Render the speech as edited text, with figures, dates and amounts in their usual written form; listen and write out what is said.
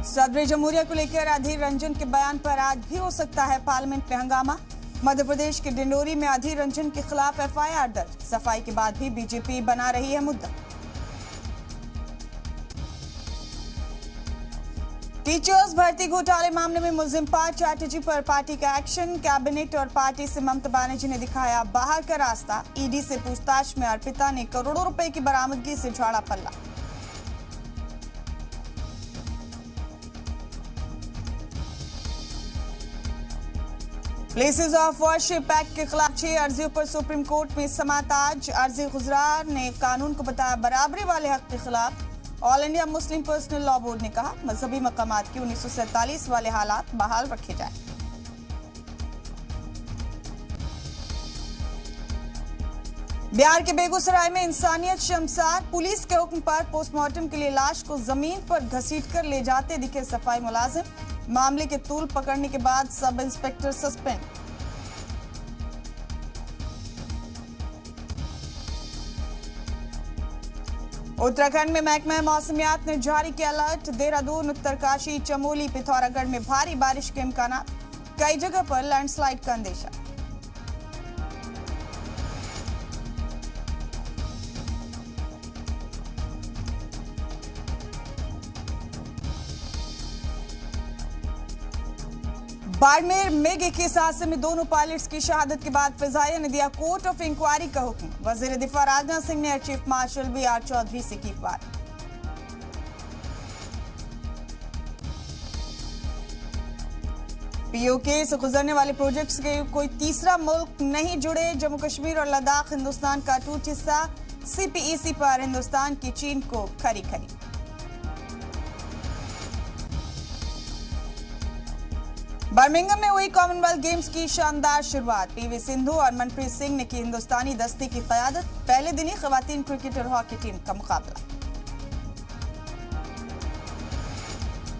सदर जमहूरिया को लेकर अधीर रंजन के बयान पर आज भी हो सकता है पार्लियामेंट में हंगामा। मध्य प्रदेश के डिंडोरी में अधीर रंजन के खिलाफ एफआईआर दर्ज। सफाई के बाद भी बीजेपी बना रही है मुद्दा। टीचर्स भर्ती घोटाले मामले में मुलजिम पार्थ चैटर्जी पर पार्टी का एक्शन। कैबिनेट और पार्टी से ममता बनर्जी ने दिखाया बाहर का रास्ता। ईडी से पूछताछ में अर्पिता ने करोड़ों रुपए की बरामदगी से झाड़ा पल्ला। प्लेसेस ऑफ वर्शिप एक्ट के खिलाफ 6 अर्जियों पर सुप्रीम कोर्ट में समाअत आज। अर्जी गुजरार ने कानून को बताया बराबरी वाले हक के खिलाफ। All India Muslim personal law board ने कहा मजहबी मकामात के 1947 वाले हालात बहाल रखे जाएं। बिहार के बेगूसराय में इंसानियत शर्मसार। पुलिस के हुक्म पर पोस्टमार्टम के लिए लाश को जमीन पर घसीटकर ले जाते दिखे सफाई मुलाजिम। मामले के तूल पकड़ने के बाद सब इंस्पेक्टर सस्पेंड। उत्तराखंड में महकमा मौसमियात ने जारी किया अलर्ट। देहरादून, उत्तरकाशी, चमोली, पिथौरागढ़ में भारी बारिश के इम्कान। कई जगह पर लैंडस्लाइड का अंदेशा। बाड़मेर मेघ 21 हादसे में दोनों पायलट्स की शहादत के बाद फिजाइया ने दिया कोर्ट ऑफ इंक्वायरी का हुक्म। वजीर दिफा राजनाथ सिंह ने air chief marshal BR Chaudhary से की बात। POK से गुजरने वाले प्रोजेक्ट्स के कोई तीसरा मुल्क नहीं जुड़े। जम्मू कश्मीर और लद्दाख हिंदुस्तान का अटूट हिस्सा। CPEC पर हिंदुस्तान की चीन को खरी खरी। बर्मिंघम में हुई कॉमनवेल्थ गेम्स की शानदार शुरुआत। PV सिंधु और मनप्रीत सिंह ने की हिंदुस्तानी दस्ते की क़यादत। पहले दिन ही ख़वातीन क्रिकेट और हॉकी टीम का मुकाबला।